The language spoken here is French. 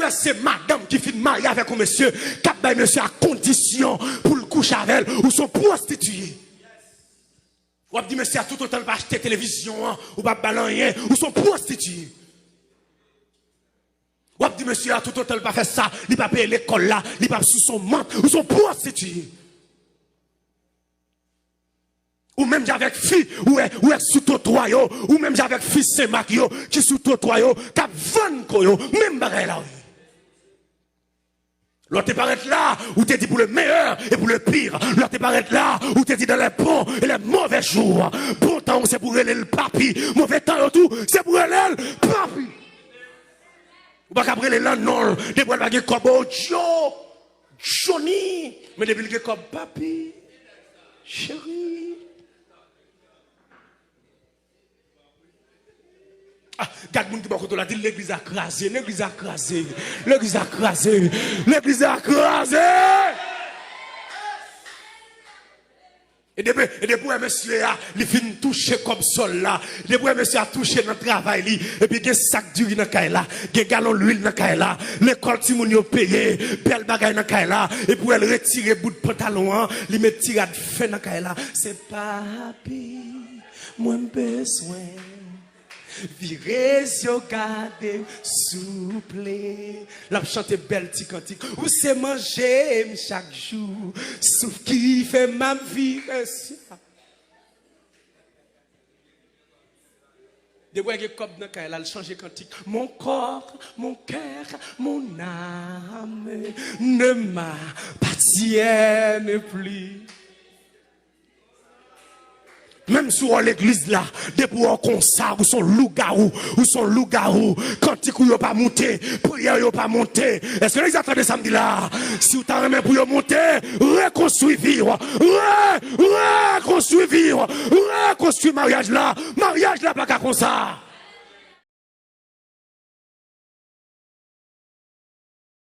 là, c'est madame qui finit mariée avec un monsieur, qui a monsieur à condition pour le coucher avec elle, ou son prostituée. Ou dit monsieur à tout autant pas acheter télévision, ou pas balancer, ou son prostituée. Ou dit monsieur à tout autant pas faire ça, il pas payer l'école là, il pas sous son manque, ou son prostituée. Ou même avec fille, ou est sous ton toit, ou même avec fils Saint-Marc, qui sous ton toit, qui a 20 même bagaille là. L'autre paraît là, où t'es dit pour le meilleur et pour le pire. L'autre paraît là, où t'es dit dans les bons et les mauvais jours. Bon temps, c'est pour elle le papi. Mauvais temps, tout, c'est pour elle le papi. Ou pas qu'après les non, des fois, elle va comme Johnny. Mais depuis le comme papi, chérie. Ah, regarde moun qui va la dit l'église a crasé, l'église a crasé, l'église a crasé, l'église a crasé. Et depuis monsieur a, il fin toucher comme sol là, depuis monsieur a touché dans le travail li, et puis il y a sac d'huile dans le là, il y a galon d'huile dans le là, l'école ti moun yo payé, belle bagaille dans le là, et pour elle retirer bout de pantalon, il met tirade fin dans le là, c'est papi, moins besoin. Virez yo gade souple. La chante belle ti cantique. Ou c'est manger chaque jour. Sauf qui fait ma vie. De quoi que comme dans elle a changé cantique. Mon corps, mon cœur, mon âme ne m'appartiennent plus. Même sur l'église là, depuis qu'on ça, ou son loup-garou, quand tu n'as pas monté, prière n'a pas monté. Est-ce que les attendez samedi là? Si vous t'avez pour monter, reconstruire vivre, reconstruire vivre, reconstruire mariage là pas qu'à comme ça.